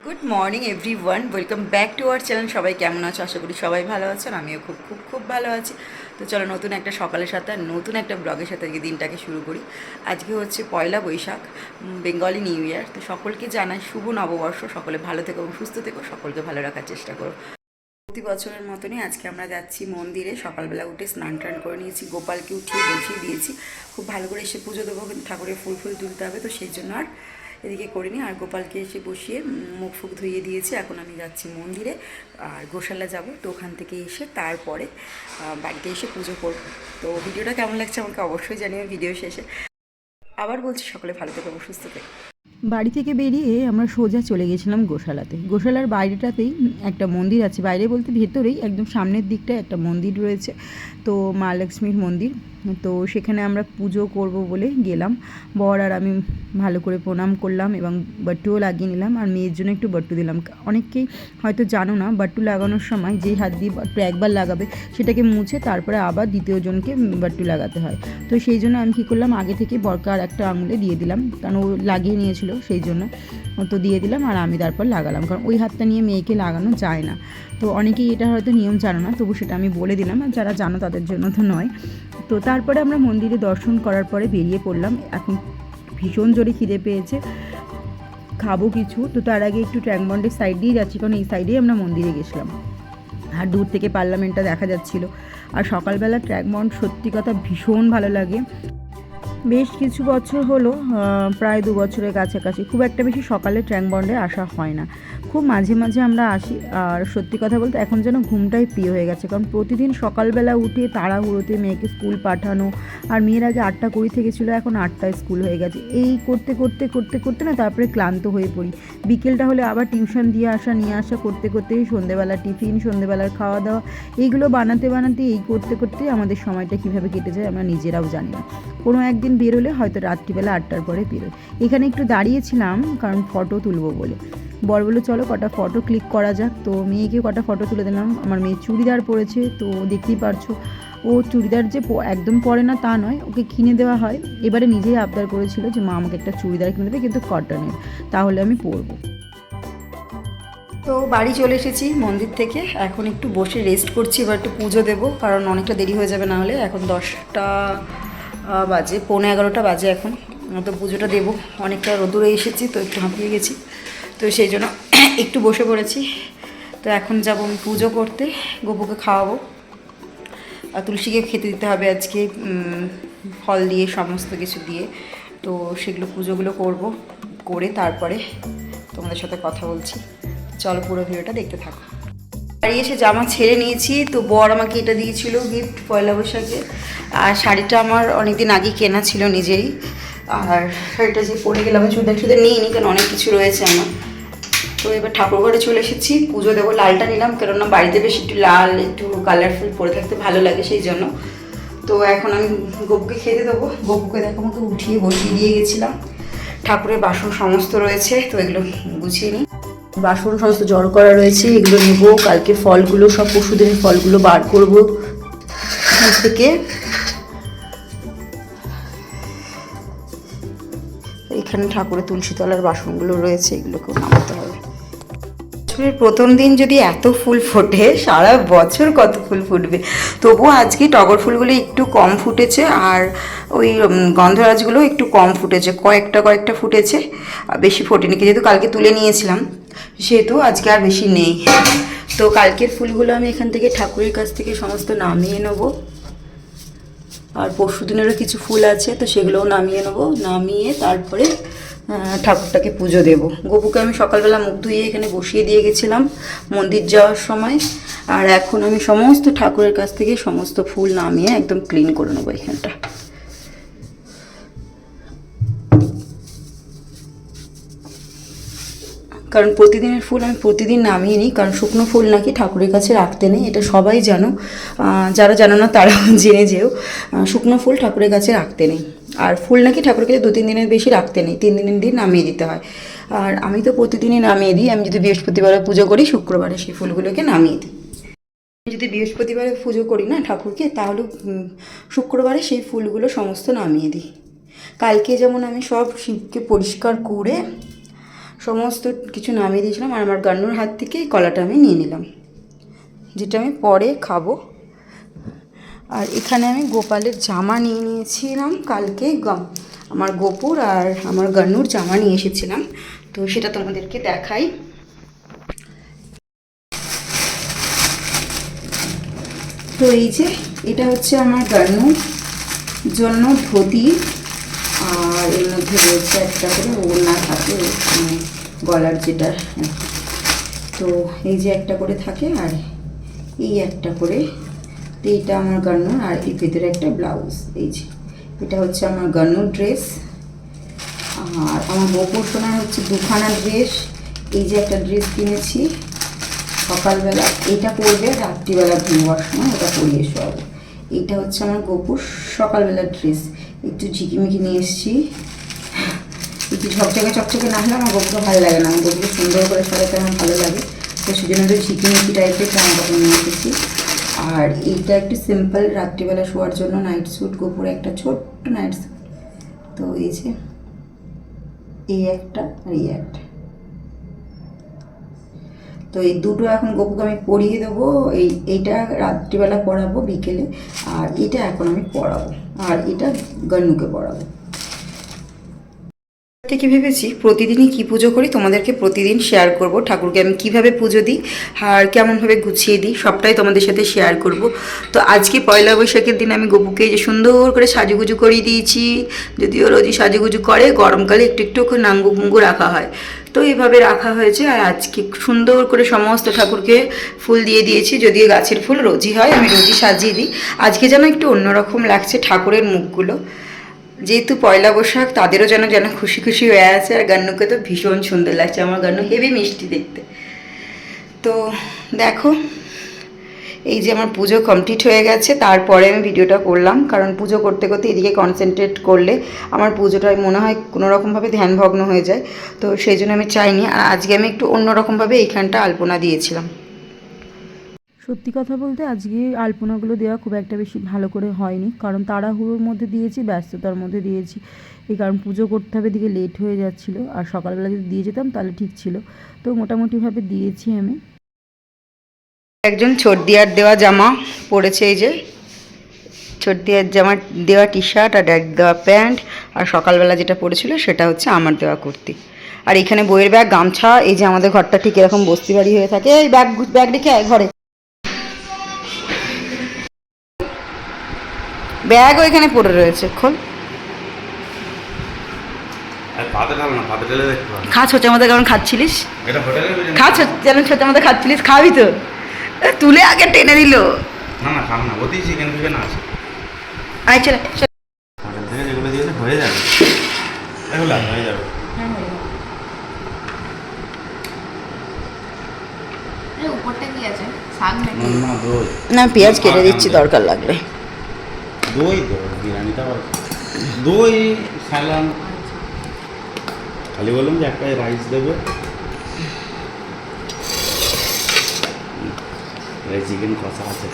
Good morning everyone, welcome back to our channel. সবাই কেমন আছো? আশা করি সবাই ভালো আছেন। আমিও খুব খুব খুব ভালো আছি। তো চলো নতুন একটা সকালের সাথে আর নতুন একটা ব্লগের সাথে আজকে দিনটাকে শুরু করি। আজকে হচ্ছে পয়লা বৈশাখ, বেঙ্গলি নিউ ইয়ার। তো সকলকে জানাই শুভ নববর্ষ। সকলে ভালো থেকো এবং সুস্থ থেকো, সকলকে ভালো রাখার চেষ্টা করো। প্রতি বছরের মতনই আজকে আমরা যাচ্ছি মন্দিরে। সকালবেলা উঠে স্নান টান করে নিয়েছি, গোপালকে উঠিয়ে বসিয়ে দিয়েছি। খুব ভালো করে এসে পুজো দেবো, কিন্তু ঠাকুরের ফুল ফুল তুলতে হবে, তো সেই জন্য আর এদিকে করিনি। আর গোপালকে এসে বসিয়ে মুখ ফুক ধুইয়ে দিয়েছি। এখন আমি যাচ্ছি মন্দিরে, আর গোশালা যাব। তো ওখান থেকে এসে তারপরে বাড়িতে এসে পুজো করব। তো ভিডিওটা কেমন লাগছে আমাকে অবশ্যই জানিও ভিডিও শেষে। আবার বলছি সকলে ভালো থেকো এবং সুস্থ থেকো। বাড়ি থেকে বেরিয়ে আমরা সোজা চলে গেছিলাম গোশালাতে। গোশালার বাইরেটাতেই একটা মন্দির আছে, বাইরে বলতে ভেতরেই একদম সামনের দিকটায় একটা মন্দির রয়েছে, তো মা লক্ষ্মীর মন্দির। তো সেখানে আমরা পুজো করব বলে গেলাম। বর আর আমি ভালো করে প্রণাম করলাম এবং বাট্টুও লাগিয়ে নিলাম, আর মেয়ের জন্য একটু বাট্টু দিলাম। অনেককেই হয়তো জানো না, বাট্টু লাগানোর সময় যেই হাত দিয়ে বাট্টু একবার লাগাবে সেটাকে মুছে তারপরে আবার দ্বিতীয় জনকে বাট্টু লাগাতে হয়। তো সেই জন্য আমি কী করলাম, আগে থেকে বরকার একটা আঙুলে দিয়ে দিলাম, কারণ ও লাগিয়ে নিয়েছিল সেই জন্য। তো দিয়ে দিলাম আর আমি তারপর লাগালাম, কারণ ওই হাতটা নিয়ে মেয়েকে লাগানো যায় না। তো অনেকেই এটা হয়তো নিয়ম জানো না, তবু সেটা আমি বলে দিলাম, আর যারা জানো তাদের জন্য তো নয়। তো তারপরে আমরা মন্দিরে দর্শন করার পরে বেরিয়ে পড়লাম। এখন ভীষণ জোরে খিদে পেয়েছে, খাবো কিছু। তো তার আগে একটু ট্যাংবন্ডের সাইড দিয়ে যাচ্ছি, কারণ এই সাইডেই আমরা মন্দিরে গেছিলাম আর দূর থেকে পার্লামেন্টটা দেখা যাচ্ছিল। আর সকালবেলা ট্র্যাকবন্ড সত্যি কথা ভীষণ ভালো লাগে। বেশ কিছু বছর হলো, প্রায় 2 বছরের কাছাকাছি খুব একটা বেশি সকালে ট্র্যাকবন্ডে আসা হয় না, খুব মাঝে মাঝে আমরা আসি। আর সত্যি কথা বলতে এখন যেন ঘুমটাই প্রিয় হয়ে গেছে, কারণ প্রতিদিন সকালবেলা উঠে তাড়াহুড়োতে মেয়েকে স্কুল পাঠানো। আর মেয়ের আগে 8:20 থেকে ছিল, এখন 8টায় স্কুল হয়ে গেছে। এই করতে করতে করতে করতে না তারপরে ক্লান্ত হয়ে পড়ি। বিকেলটা হলে আবার টিউশন দিয়ে আসা নিয়ে আসা করতে করতেই সন্ধেবেলা টিফিন, সন্ধেবেলার খাওয়া দাওয়া, এইগুলো বানাতে বানাতে এই করতে করতেই আমাদের সময়টা কীভাবে কেটে যায় আমরা নিজেরাও জানি না। কোনো একদিন বেরোলে হয়তো রাত্রিবেলা 8টার পরে বেরোয়। এখানে একটু দাঁড়িয়েছিলাম কারণ ফটো তুলবো বলে। বর বললো চলো কটা ফটো ক্লিক করা যাক। তো মেয়েকে কটা ফটো তুলে দিলাম। আমার মেয়ে চুড়িদার পরেছে, তো দেখতেই পারছো ও চুড়িদার যে একদম পরে না তা নয়, ওকে কিনে দেওয়া হয়। এবারে নিজেই আবদার করেছিল যে মা আমাকে একটা চুড়িদার কিনে দেবে, কিন্তু কটনের, তাহলে আমি পরবো। তো বাড়ি চলে এসেছি মন্দির থেকে, এখন একটু বসে রেস্ট করছি। এবার একটু পুজো দেবো, কারণ অনেকটা দেরি হয়ে যাবে না হলে। এখন 10টা বাজে, 11:15 বাজে এখন। তো পুজোটা দেবো, অনেকটা রোদুরে এসেছি তো একটু হাঁপিয়ে গেছি, তো সেই জন্য একটু বসে পড়েছি। তো এখন যাবো আমি পুজো করতে, গোপুকে খাওয়াবো আর তুলসীকে খেতে দিতে হবে আজকে, ফল দিয়ে সমস্ত কিছু দিয়ে। তো সেগুলো পুজোগুলো করব, করে তারপরে তোমাদের সাথে কথা বলছি। চলো পুরো ভিডিওটা দেখতে থাকো। বাড়ি এসে জামা ছেড়ে নিয়েছি। তো বর আমাকে এটা দিয়েছিল গিফট পয়লা বৈশাখে, আর শাড়িটা আমার অনেকদিন আগে কেনা ছিল নিজেরই। আর শাড়িটা যে পরে গেলাম, চুড়িদার নিয়ে নিই, কারণ অনেক কিছু রয়েছে আমার। তো এবার ঠাকুর ঘরে চলে এসেছি, পুজো দেবো। লালটা নিলাম, কেননা বাড়িতে বেশ একটু লাল, একটু কালারফুল পরে থাকতে ভালো লাগে, সেই জন্য। তো এখন আমি গপুকে খেতে দেবো। গপুকে দেখো আমাকে উঠিয়ে বসিয়ে দিয়ে গেছিলাম। ঠাকুরের বাসন সমস্ত রয়েছে, তো এগুলো গুছিয়ে নিই। বাসন সমস্ত জড়ো করা রয়েছে, এগুলো নেব। কালকে ফলগুলো, সব পশুদিনের ফলগুলো বার করবো থেকে। এখানে ঠাকুরের তুলসী তলার বাসনগুলো রয়েছে, এগুলোকেও নামাতে হবে। বছরের প্রথম দিন যদি এত ফুল ফোটে, সারা বছর কত ফুল ফুটবে। তবুও আজকে টগর ফুলগুলো একটু কম ফুটেছে, আর ওই গন্ধরাজগুলো একটু কম ফুটেছে, কয়েকটা ফুটেছে, বেশি ফোটেনি। যেহেতু কালকে তুলে নিয়েছিলাম, সেহেতু আজকে আর বেশি নেই। তো কালকের ফুলগুলো আমি এখান থেকে ঠাকুরের কাছ থেকে সমস্ত নামিয়ে নেবো। আর পরশুদিনেরও কিছু ফুল আছে, তো সেগুলোও নামিয়ে নেবো। নামিয়ে তারপরে ঠাকুরটাকে পুজো দেব। গপুকে আমি সকালবেলা মুখ ধুয়ে এখানে বসিয়ে দিয়ে গেছিলাম মন্দির যাওয়ার সময়। আর এখন আমি সমস্ত ঠাকুরের কাছ থেকে সমস্ত ফুল নামিয়ে একদম ক্লিন করে নেবো এখানটা। কারণ প্রতিদিনের ফুল আমি প্রতিদিন নামিয়ে নিই, কারণ শুকনো ফুল নাকি ঠাকুরের কাছে রাখতে নেই, এটা সবাই জানো। যারা জানো না তারাও জেনে যেও, শুকনো ফুল ঠাকুরের কাছে রাখতে নেই। আর ফুল নাকি ঠাকুরের কাছে 2-3 দিনের বেশি রাখতে নেই, 3 দিনের দিন নামিয়ে দিতে হয়। আর আমি তো প্রতিদিনই নামিয়ে দিই। আমি যদি বৃহস্পতিবারে পুজো করি, শুক্রবারে সেই ফুলগুলোকে নামিয়ে দিই। যদি বৃহস্পতিবারে পুজো করি না ঠাকুরকে, তাহলে শুক্রবারে সেই ফুলগুলো সমস্ত নামিয়ে দিই। কালকে যেমন আমি সব শিবকে পরিষ্কার করে সমস্ত কিছু নামিয়ে দিয়েছিলাম আর আমার গান্নুর হাত থেকে এই কলাটা আমি নিয়ে নিলাম, যেটা আমি পরে খাবো। আর এখানে আমি গোপালের জামা নিয়ে নিয়েছিলাম কালকে, আমার গোপুর আর আমার গান্নুর জামা নিয়ে এসেছিলাম, তো সেটা তোমাদেরকে দেখাই। তো এই যে এটা হচ্ছে আমার গান্নুর জন্য ধুতি, আর এর মধ্যে রয়েছে একটা করে ওড়না থাকে, মানে গলার যেটা। তো এই যে একটা করে থাকে আর এই একটা করে, তো এইটা আমার গান্নুর, আর এর ভেতরে একটা ব্লাউজ। এই যে এটা হচ্ছে আমার গান্নুর ড্রেস, আর আমার গোপুর সোনার হচ্ছে দুখানা ড্রেস। এই যে একটা ড্রেস কিনেছি সকালবেলা, এটা পরবে, রাত্রিবেলা ঘুমোবার সময় এটা পরিয়ে শোয়াবো। এইটা হচ্ছে আমার গোপুর সকালবেলার ড্রেস, একটু ঝিকিমিকি নিয়ে এসেছি, একটু চকচকে না হলে আমার গোপুকে ভালো লাগে না, আমার গোপুকে সুন্দর করে সাজাতে আমার ভালো লাগে, তো সেজন্য একটু ঝিকিমিকি টাইপের জামা কাপড় নিয়ে এসেছি। আর এইটা একটু সিম্পল রাত্রিবেলা শোয়ার জন্য নাইট স্যুট, গোপুরে একটা ছোট্ট নাইট স্যুট। তো এই যে এই একটা আর এই একটা, তো এই দুটো এখন গোপুকে আমি পরিয়ে দেবো। এইটা রাত্রিবেলা পরাবো বিকেলে, আর এটা এখন আমি পরাবো, আর এটা গান্নুকে পরাবো। থেকে ভেবেছি প্রতিদিনই কী পুজো করি তোমাদেরকে প্রতিদিন শেয়ার করব, ঠাকুরকে আমি কিভাবে পুজো দিই আর কেমনভাবে গুছিয়ে দিই সবটাই তোমাদের সাথে শেয়ার করব। তো আজকে পয়লা বৈশাখের দিন আমি গোপুকে যে সুন্দর করে সাজুগুজু করিয়ে দিয়েছি, যদিও রোজই সাজুগুজু করে, গরমকালে একটু একটু করে নাঙ্গু ফুঙ্গু রাখা হয়, তো এইভাবে রাখা হয়েছে। আর আজকে সুন্দর করে সমস্ত ঠাকুরকে ফুল দিয়ে দিয়েছি, যদিও গাছের ফুল রোজই হয়, আমি রোজই সাজিয়ে দিই। আজকে যেন একটু অন্যরকম লাগছে ঠাকুরের মুখগুলো, যেহেতু পয়লা বৈশাখ, তাদেরও যেন যেন খুশি খুশি হয়ে আছে। আর গান্নুকে তো ভীষণ সুন্দর লাগছে, আমার গান্নু হেভি মিষ্টি দেখতে। তো দেখো এই যে আমার পুজো কমপ্লিট হয়ে গেছে, তারপরে আমি ভিডিওটা করলাম, কারণ পুজো করতে করতে এদিকে কনসেন্ট্রেট করলে আমার পুজোটায় মনে হয় কোনোরকমভাবে ধ্যানভগ্ন হয়ে যায়, তো সেই জন্য আমি চাইনি। আর আজকে আমি একটু অন্যরকমভাবে এইখানটা আলপনা দিয়েছিলাম। সত্যি কথা বলতে আজকে আলপনাগুলো দেওয়া খুব একটা বেশি ভালো করে হয়নি, কারণ তাড়াহুড়োর মধ্যে দিয়েছি, ব্যস্ততার মধ্যে দিয়েছি, এই কারণ পুজো করতে হবে, দিকে লেট হয়ে যাচ্ছিলো। আর সকালবেলা যদি দিয়ে যেতাম তাহলে ঠিক ছিল, তো মোটামুটিভাবে দিয়েছি আমি। একজন ছোটদিয়ার দেওয়া জামা পরেছে, এই যে ছোটদিয়ার জামা দেওয়া টি শার্ট আর এক দেওয়া প্যান্ট, আর সকালবেলা যেটা পরেছিল সেটা হচ্ছে আমার দেওয়া কুর্তি। আর এখানে বইয়ের ব্যাগ, গামছা, এই যে আমাদের ঘরটা ঠিক এরকম বস্তি বাড়ি হয়ে থাকে। এই ব্যাগ ব্যাগ রেখে আয় ঘরে, ব্যাগ ওইখানে পড়ে রয়েছে, খোল। খা ছোচার মধ্যে কেমন খাচ্ছিলিস, খা যেন ছোচার মধ্যে খাচ্ছিলিস, খাবি তো, তুলে আগে টেনে দিল। না না খাম না, ওতেই চিকেন ফিকেন আছে। আয় চলে হোটেল থেকে যেগুলো দিয়েছে হয়ে যাবে, এগুলো হয়ে যাবে। উপরটা কি আছে? শাক নাকি? না দই, না পেঁয়াজ কেটে দিচ্ছি দরকার লাগলে। দই তো বিরিয়ানিটা দই স্যালান, খালি বললাম যে একটা রাইস দেবে, চিকেন কষা আছে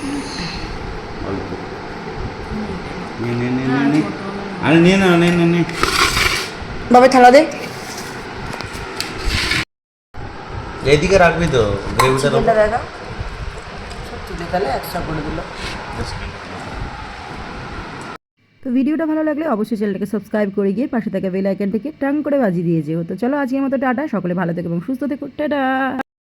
অল্প, আরে নিয়ে না নে বাবা থালা দে, এইদিকে রাখবি তো গ্রেভিটা তো। দেখা সত্যি দেখালে একশো করে দিল। তো ভিডিওটা ভালো লাগলে অবশ্যই চ্যানেলটাকে সাবস্ক্রাইব করে গিয়ে পাশে থাকা বেল আইকনটাকে টাং করে বাজিয়ে দিয়ে যেও। তো চলো আজকের মতো টাটা, সকলে ভালো থেকো এবং সুস্থ থেকো, টাটা।